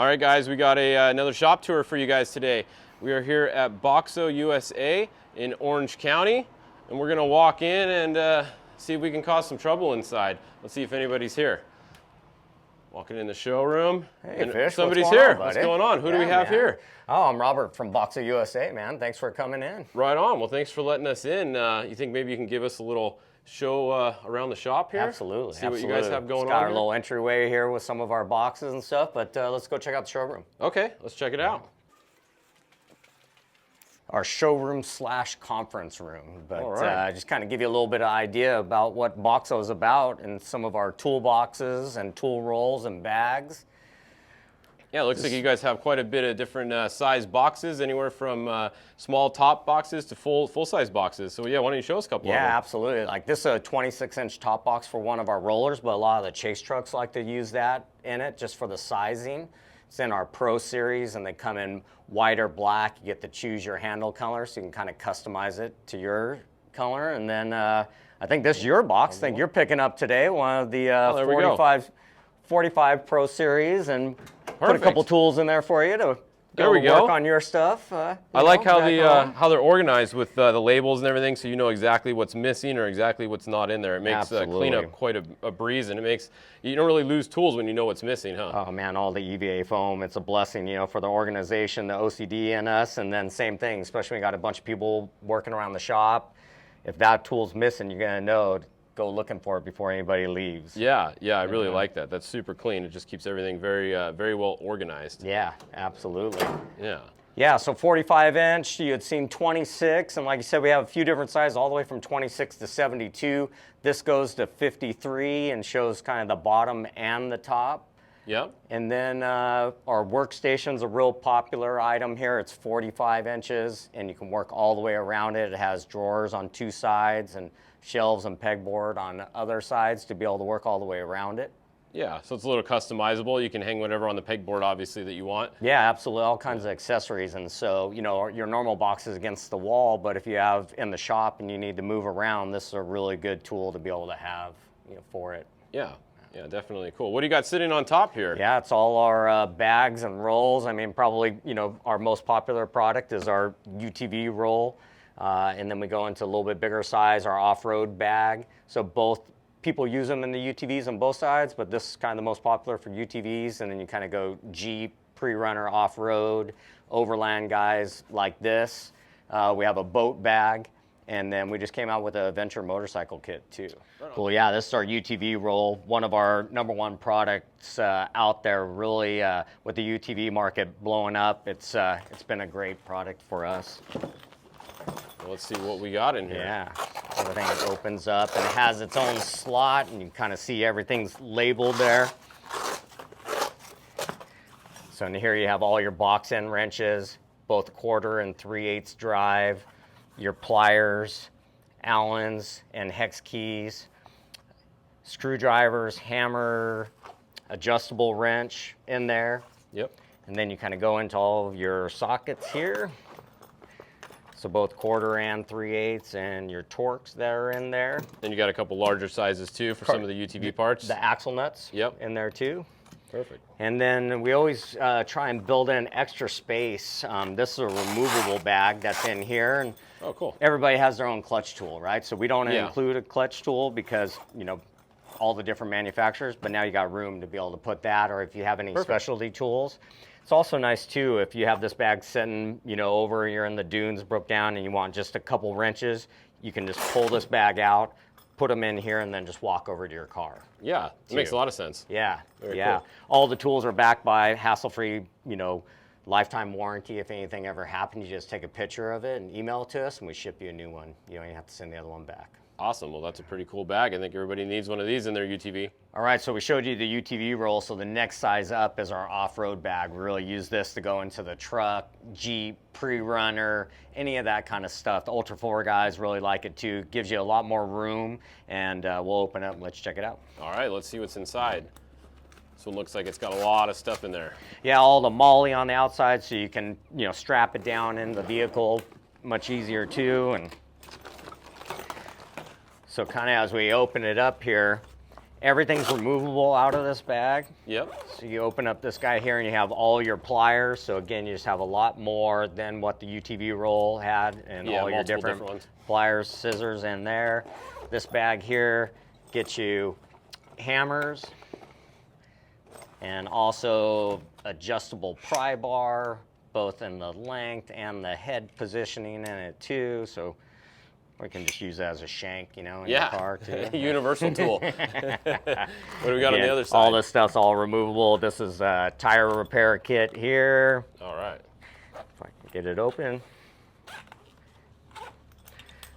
All right, guys, we got another shop tour for you guys today. We are here at Boxo USA in Orange County, and we're gonna walk in and see if we can cause some trouble inside. Let's see if anybody's here. Walking in the showroom. Hey, Fish, somebody's what's going here. on, What's buddy? going on? Who do we have here? Oh, I'm Robert from Boxo USA, man. Thanks for coming in. Right on. Well, thanks for letting us in. You think maybe you can give us a little show around the shop here? Absolutely. See what you guys have going on. Got our here? little entryway here with some of our boxes and stuff, but let's go check out the showroom. Okay, let's check it out. Our showroom / conference room, but All right. just kind of give you a little bit of idea about what Boxo is about and some of our toolboxes and tool rolls and bags. Yeah, it looks like you guys have quite a bit of different size boxes, anywhere from small top boxes to full-size boxes. So yeah, why don't you show us a couple of them? Yeah, absolutely. Like this is a 26-inch top box for one of our rollers, but a lot of the chase trucks like to use that in it just for the sizing. It's in our Pro Series, and they come in white or black. You get to choose your handle color, so you can kind of customize it to your color. And then I think this is your box. I think you're picking up today one of the 45 Pro Series, and put a couple tools in there for you to work on your stuff. I like how they're organized with the labels and everything, so you know exactly what's missing or exactly what's not in there. It makes cleanup quite a breeze, and it makes you don't really lose tools when you know what's missing, huh? Oh man, all the EVA foam, it's a blessing, you know, for the organization, the OCD in us, and then same thing, especially when you got a bunch of people working around the shop. If that tool's missing, you're gonna know to go looking for it before anybody leaves. Yeah, I really like that. That's super clean. It just keeps everything very well organized. Yeah, absolutely. Yeah, so 45-inch, you had seen 26, and like you said, we have a few different sizes, all the way from 26 to 72. This goes to 53 and shows kind of the bottom and the top. Yep. And then our workstation's a real popular item here. It's 45 inches, and you can work all the way around it. It has drawers on two sides and shelves and pegboard on other sides to be able to work all the way around it. Yeah, so it's a little customizable. You can hang whatever on the pegboard, obviously, that you want. Yeah, absolutely, all kinds of accessories. And so, you know, your normal box is against the wall, but if you have in the shop and you need to move around, this is a really good tool to be able to have, you know, for it. Yeah, definitely cool. What do you got sitting on top here? Yeah, it's all our bags and rolls. I mean, probably, you know, our most popular product is our UTV roll. And then we go into a little bit bigger size, our off-road bag. So both people use them in the UTVs on both sides, but this is kind of the most popular for UTVs. And then you kind of go Jeep, pre-runner, off-road, overland guys like this. We have a boat bag. And then we just came out with a Venture motorcycle kit too. Cool, yeah, this is our UTV roll, one of our #1 products out there, really with the UTV market blowing up. It's been a great product for us. Well, let's see what we got in here. Yeah, everything opens up and it has its own slot, and you kind of see everything's labeled there. So in here you have all your box end wrenches, both 1/4 and 3/8 drive, your pliers, Allens, and hex keys, screwdrivers, hammer, adjustable wrench in there. Yep. And then you kind of go into all of your sockets here. So both 1/4 and 3/8 and your Torx that are in there. Then you got a couple larger sizes too for some of the UTV parts. The axle nuts in there too. Perfect. And then we always try and build in extra space. This is a removable bag that's in here. And oh, cool. Everybody has their own clutch tool, right? So we don't include a clutch tool because, you know, all the different manufacturers, but now you got room to be able to put that, or if you have any specialty tools. It's also nice too if you have this bag sitting, you know, over, you're in the dunes, broke down, and you want just a couple wrenches, you can just pull this bag out, put them in here, and then just walk over to your car. Yeah, it makes a lot of sense. Yeah, Very cool. All the tools are backed by hassle-free, you know, lifetime warranty. If anything ever happened, you just take a picture of it and email it to us, and we ship you a new one. You don't even have to send the other one back. Awesome. Well, that's a pretty cool bag. I think everybody needs one of these in their UTV. All right, so we showed you the UTV roll, so the next size up is our off-road bag. We really use this to go into the truck, Jeep, pre-runner, any of that kind of stuff. The Ultra 4 guys really like it too. Gives you a lot more room, and we'll open it up and let's check it out. All right, let's see what's inside. This one looks like it's got a lot of stuff in there. Yeah, all the MOLLE on the outside, so you can, you know, strap it down in the vehicle much easier too. And so kind of as we open it up here, Everything's removable out of this bag. Yep. So you open up this guy here and you have all your pliers. So again, you just have a lot more than what the UTV roll had, and Yeah, all your different ones. pliers, scissors in there. This bag here gets you hammers and also adjustable pry bar, both in the length and the head positioning in it too. So we can just use that as a shank, you know, in the car too. Universal tool. What do we got on the other side? All this stuff's all removable. This is a tire repair kit here. All right. If I can get it open.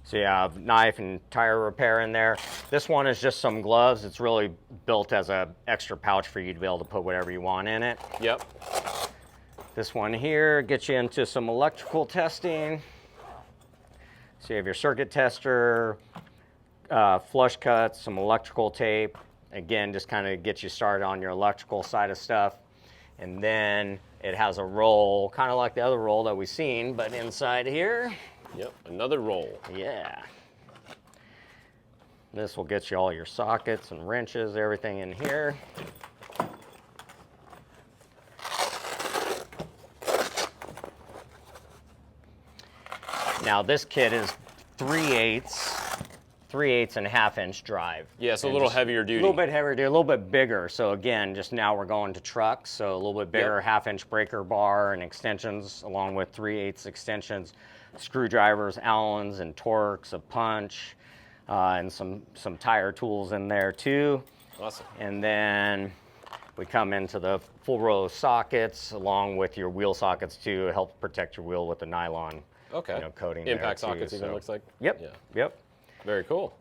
So you have knife and tire repair in there. This one is just some gloves. It's really built as an extra pouch for you to be able to put whatever you want in it. Yep. This one here gets you into some electrical testing. So you have your circuit tester, flush cuts, some electrical tape. Again, just kind of gets you started on your electrical side of stuff. And then it has a roll, kind of like the other roll that we've seen, but inside here. Yep, another roll. Yeah. This will get you all your sockets and wrenches, everything in here. Now this kit is 3/8 and a half inch drive. Yeah, so a little heavier duty. A little bit heavier duty, a little bit bigger. So again, just now we're going to trucks, so a little bit bigger, Yep. half-inch breaker bar and extensions, along with 3/8 extensions, screwdrivers, Allens, and Torx, a punch, and some tire tools in there too. Awesome. And then we come into the full row of sockets, along with your wheel sockets too, to help protect your wheel with the nylon. Okay. You know, coating Impact there too, sockets even so. looks like. Yep. Yeah. Yep. Very cool.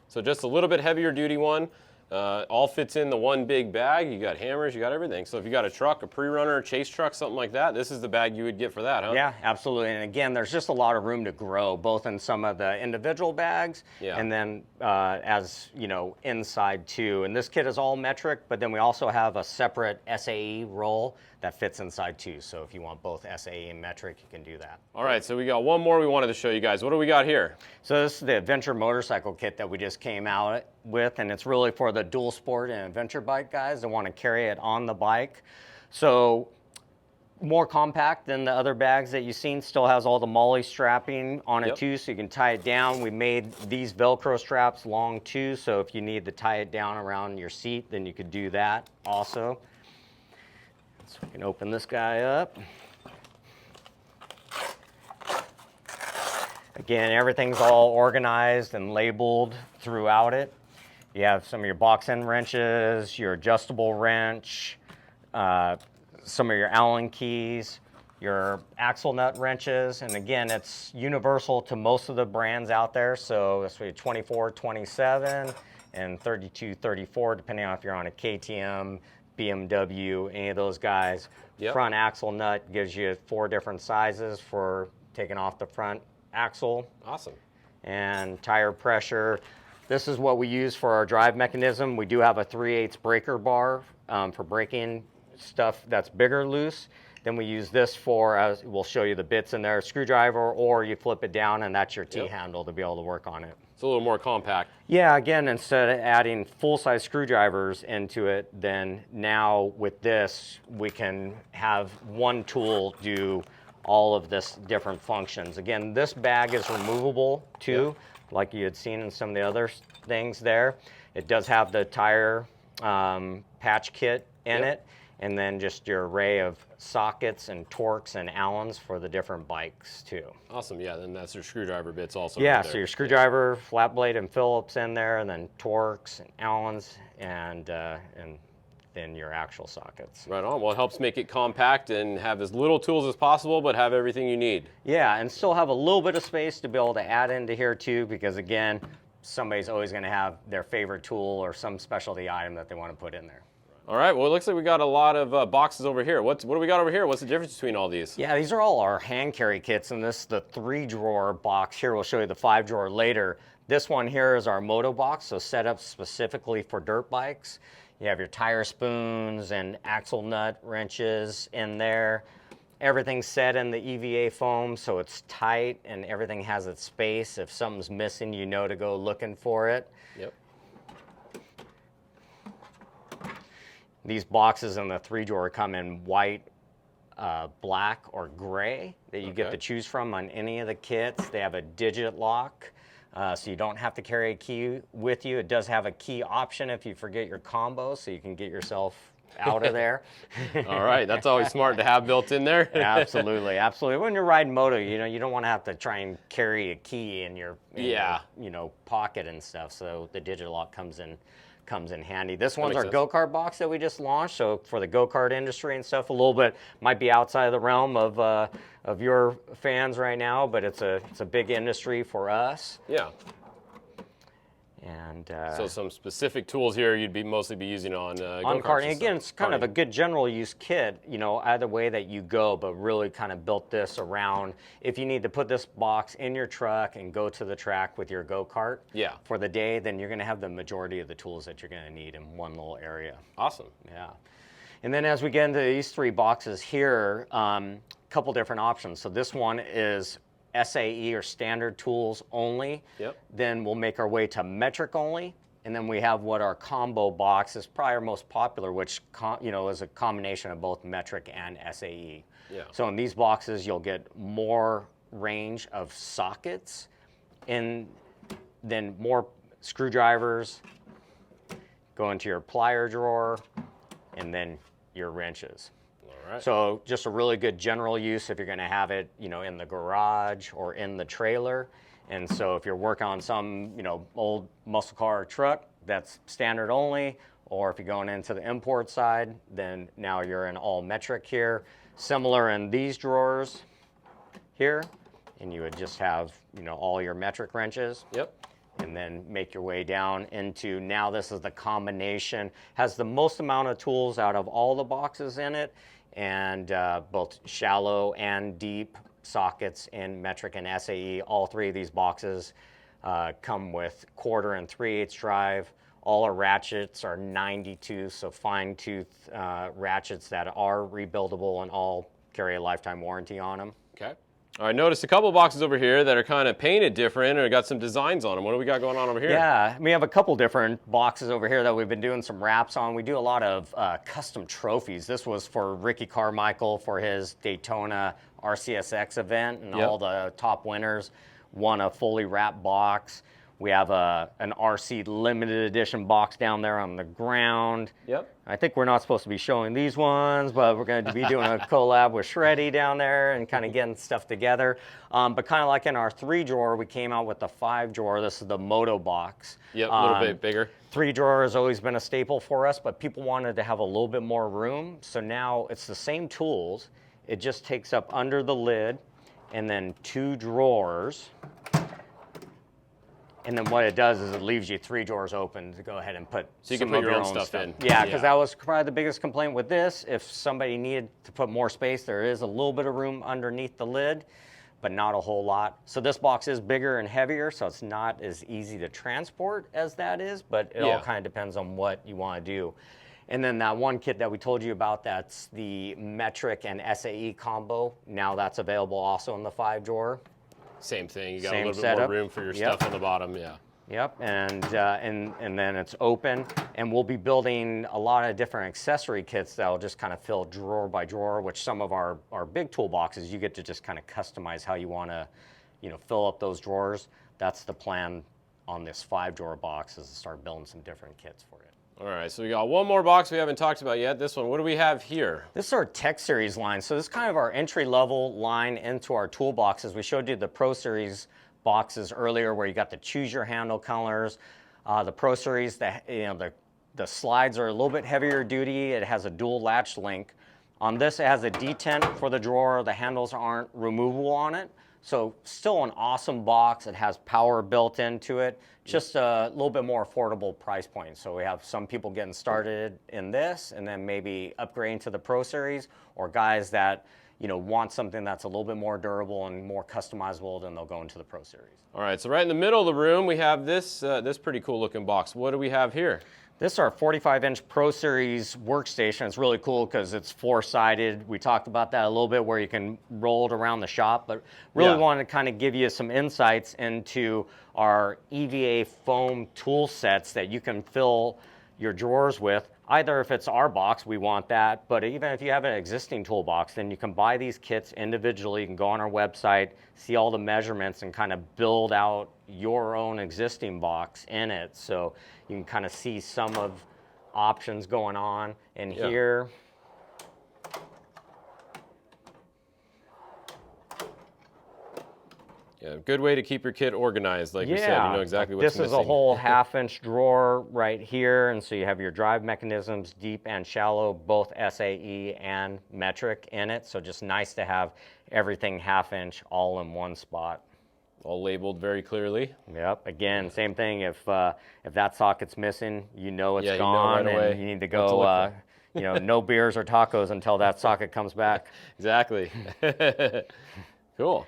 So just a little bit heavier duty one. All fits in the one big bag. You got hammers, you got everything. So if you got a truck, a pre-runner, a chase truck, something like that, this is the bag you would get for that, huh? Yeah, absolutely. And again, there's just a lot of room to grow, both in some of the individual bags, Yeah. and then as you know, inside too. And this kit is all metric, but then we also have a separate SAE roll that fits inside too. So if you want both SAE and metric, you can do that. All right, so we got one more we wanted to show you guys. What do we got here? So this is the adventure motorcycle kit that we just came out with, and it's really for the dual sport and adventure bike guys that want to carry it on the bike. So more compact than the other bags that you've seen, still has all the MOLLE strapping on it Yep. too, so you can tie it down. We made these Velcro straps long too, so if you need to tie it down around your seat, then you could do that also. So we can open this guy up. Again, everything's all organized and labeled throughout it. You have some of your box end wrenches, your adjustable wrench, some of your Allen keys, your axle nut wrenches, and again, it's universal to most of the brands out there. So this would be 24, 27, and 32, 34, depending on if you're on a KTM, BMW, any of those guys. Yep. Front axle nut gives you 4 different sizes for taking off the front axle. Awesome. And tire pressure. This is what we use for our drive mechanism. We do have a 3/8 breaker bar for braking stuff that's bigger loose. Then we use this for, as we'll show you the bits in there, a screwdriver, or you flip it down and that's your T-handle to be able to work on it. It's a little more compact. Yeah, again, instead of adding full-size screwdrivers into it, then now with this, we can have one tool do all of this different functions. Again, this bag is removable too, like you had seen in some of the other things there. It does have the tire patch kit in it, and then just your array of sockets and Torx and Allens for the different bikes too. Awesome, yeah, then that's your screwdriver bits also. Yeah, right so there. your screwdriver, flat blade and Phillips in there, and then Torx and Allens, and then your actual sockets. Right on. Well, it helps make it compact and have as little tools as possible, but have everything you need. Yeah, and still have a little bit of space to be able to add into here too, because again, somebody's always going to have their favorite tool or some specialty item that they want to put in there. All right, well, it looks like we got a lot of boxes over here. What do we got over here? What's the difference between all these? Yeah, these are all our hand carry kits, and this is the 3-drawer box here. We'll show you the 5-drawer later. This one here is our moto box, so set up specifically for dirt bikes. You have your tire spoons and axle nut wrenches in there. Everything's set in the EVA foam, so it's tight and everything has its space. If something's missing, you know to go looking for it. Yep. These boxes in the 3-drawer come in white, black, or gray that you get to choose from on any of the kits. They have a digit lock, so you don't have to carry a key with you. It does have a key option if you forget your combo, so you can get yourself out of there. All right, that's always smart to have built in there. Absolutely, absolutely. When you're riding moto, you know, you don't want to have to try and carry a key in your, you know, pocket and stuff. So the digital lock comes in handy. This one's our go-kart box that we just launched. So for the go-kart industry and stuff, a little bit might be outside of the realm of your fans right now, but it's a big industry for us. Yeah. And so some specific tools here you'd mostly be using on karting. Again, it's kind of a good general use kit, you know, either way that you go, but really kind of built this around if you need to put this box in your truck and go to the track with your go-kart for the day, then you're going to have the majority of the tools that you're going to need in one little area. Awesome. Yeah. And then as we get into these 3 boxes here, a couple different options. So this one is SAE or standard tools only. Then we'll make our way to metric only, and then we have what our combo box is, probably our most popular, which you know, is a combination of both metric and SAE. So in these boxes you'll get more range of sockets and then more screwdrivers, go into your plier drawer, and then your wrenches. So just a really good general use if you're going to have it, you know, in the garage or in the trailer. And so if you're working on some, you know, old muscle car or truck, that's standard only. Or if you're going into the import side, then now you're in all metric here. Similar in these drawers here, and you would just have, you know, all your metric wrenches. And then make your way down into, now this is the combination, has the most amount of tools out of all the boxes in it, and both shallow and deep sockets in metric and SAE. All 3 of these boxes come with 1/4 and 3/8 drive. All our ratchets are 92, so fine tooth ratchets that are rebuildable and all carry a lifetime warranty on them. Okay. All right, notice a couple of boxes over here that are kind of painted different and got some designs on them. What do we got going on over here? Yeah, we have a couple different boxes over here that we've been doing some wraps on. We do a lot of custom trophies. This was for Ricky Carmichael for his Daytona RCSX event, and all the top winners won a fully wrapped box. We have an RC limited edition box down there on the ground. I think we're not supposed to be showing these ones, but we're going to be doing a collab with Shreddy down there and kind of getting stuff together. But kind of like in our 3-drawer, we came out with the 5-drawer. This is the Moto box. A little bit bigger. 3-drawer has always been a staple for us, but people wanted to have a little bit more room. So now it's the same tools. It just takes up under the lid and then 2 drawers. And then what it does is it leaves you 3 drawers open to go ahead and put so you can put your own stuff in. Yeah, because that was probably the biggest complaint with this. If somebody needed to put more space, there is a little bit of room underneath the lid, but not a whole lot. So this box is bigger and heavier, so it's not as easy to transport as that is, but it all kind of depends on what you want to do. And then that one kit that we told you about, that's the metric and SAE combo. Now that's available also in the 5-drawer. Same thing. You got a little bit more room for your stuff on the bottom. And then it's open, and we'll be building a lot of different accessory kits that will just kind of fill drawer by drawer, which some of our big toolboxes, you get to just kind of customize how you want to, you know, fill up those drawers. That's the plan on this 5-drawer box, is to start building some different kits for it. All right, so we got one more box we haven't talked about yet. This one, what do we have here? This is our Tech Series line. So this is kind of our entry-level line into our toolboxes. We showed you the Pro Series boxes earlier where you got the choose your handle colors. The Pro Series, the slides are a little bit heavier duty. It has a dual latch link. On this, it has a detent for the drawer. The handles aren't removable on it. So still an awesome box. It has power built into it. Just a little bit more affordable price point. So we have some people getting started in this and then maybe upgrading to the Pro Series, or guys that, you know, want something that's a little bit more durable and more customizable, then they'll go into the Pro Series. All right, so right in the middle of the room, we have this, this pretty cool looking box. What do we have here? This is our 45-inch Pro Series workstation. It's really cool because it's 4-sided. We talked about that a little bit, where you can roll it around the shop, but really wanted to kind of give you some insights into our EVA foam tool sets that you can fill your drawers with. Either if it's our box, we want that, but even if you have an existing toolbox, then you can buy these kits individually. You can go on our website, see all the measurements, and kind of build out your own existing box in it. So you can kind of see some of options going on in here. Yeah, good way to keep your kit organized. Like you said, you know exactly what's missing. This is a whole half-inch drawer right here, and so you have your drive mechanisms, deep and shallow, both SAE and metric in it. So just nice to have everything half-inch all in one spot. All labeled very clearly. Yep. Again, same thing. If that socket's missing, you know it's Yeah, gone, you know right away and you need to go. You know, no beers or tacos until that socket comes back. Exactly. Cool.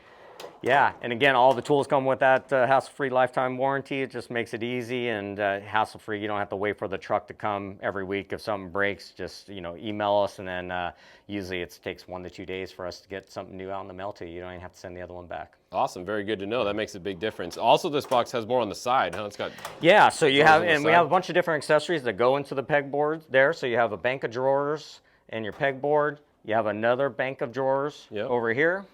Yeah, and again, all the tools come with that hassle-free lifetime warranty. It just makes it easy and hassle-free. You don't have to wait for the truck to come every week. If something breaks, just email us, and then usually it takes 1 to 2 days for us to get something new out in the mail to you. You don't even have to send the other one back. Awesome, very good to know. That makes a big difference. Also, this box has more on the side, huh? It's got so you have, and we have a bunch of different accessories that go into the pegboard there. So you have a bank of drawers and your pegboard. You have another bank of drawers over here.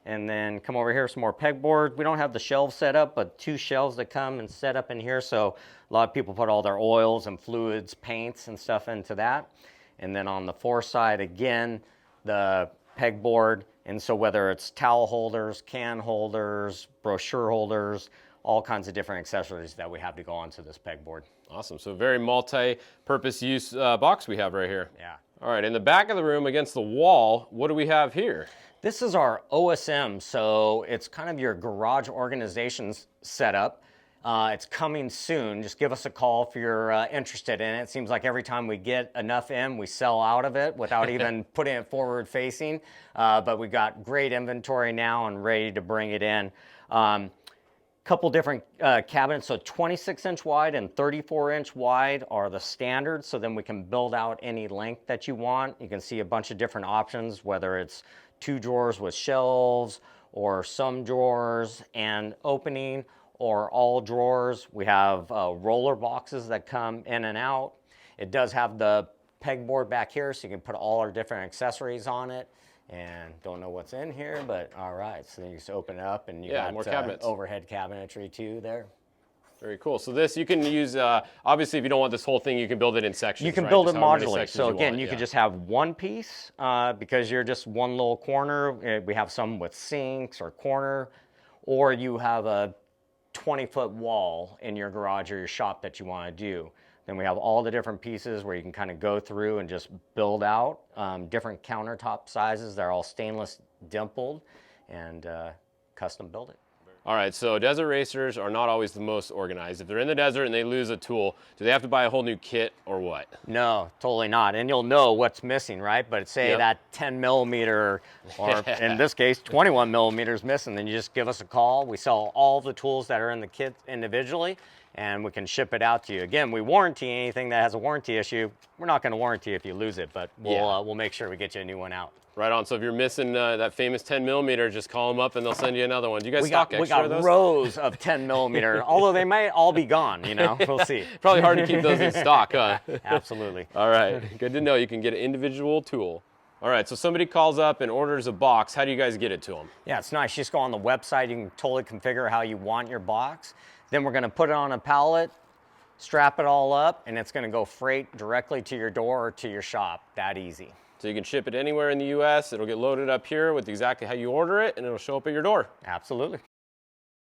And then come over here, some more pegboard. We don't have the shelves set up, but 2 shelves that come and set up in here. So a lot of people put all their oils and fluids, paints and stuff into that. And then on the fore side, again, the pegboard. And so whether it's towel holders, can holders, brochure holders, all kinds of different accessories that we have to go onto this pegboard. Awesome. So very multi-purpose use box we have right here. Yeah. All right, in the back of the room against the wall, what do we have here? This is our OSM, so it's kind of your garage organizations setup. It's coming soon. Just give us a call if you're interested in it. It seems like every time we get enough in, we sell out of it without even putting it forward facing. But we've got great inventory now and ready to bring it in. Couple different cabinets, so 26-inch wide and 34-inch wide are the standards, so then we can build out any length that you want. You can see a bunch of different options, whether it's 2 drawers with shelves or some drawers and opening or all drawers. We have roller boxes that come in and out. It does have the pegboard back here, so you can put all our different accessories on it. And don't know what's in here, but all right. So then you just open it up, and you got more cabinets. Overhead cabinetry too there. Very cool. So this you can use, obviously if you don't want this whole thing, you can build it in sections. You can build it modularly. So again, you could just have one piece because you're just one little corner. We have some with sinks or corner, or you have a 20-foot wall in your garage or your shop that you want to do. Then we have all the different pieces where you can kind of go through and just build out different countertop sizes. They're all stainless dimpled and custom build it. All right, so desert racers are not always the most organized. If they're in the desert and they lose a tool, do they have to buy a whole new kit or what? No, totally not. And you'll know what's missing, right? But say that 10 millimeter, or in this case, 21 millimeters missing, then you just give us a call. We sell all the tools that are in the kit individually, and we can ship it out to you. Again, we warranty anything that has a warranty issue. We're not going to warranty if you lose it, but we'll make sure we get you a new one out. Right on. So if you're missing that famous 10 millimeter, just call them up and they'll send you another one. Do you guys stock extra of those? We got rows of 10 millimeter, although they might all be gone, We'll see. Probably hard to keep those in stock, huh? Absolutely. All right. Good to know. You can get an individual tool. All right. So somebody calls up and orders a box. How do you guys get it to them? Yeah, it's nice. You just go on the website. You can totally configure how you want your box. Then we're going to put it on a pallet, strap it all up, and it's going to go freight directly to your door or to your shop. That easy. So you can ship it anywhere in the U.S. It'll get loaded up here with exactly how you order it, and it'll show up at your door. Absolutely.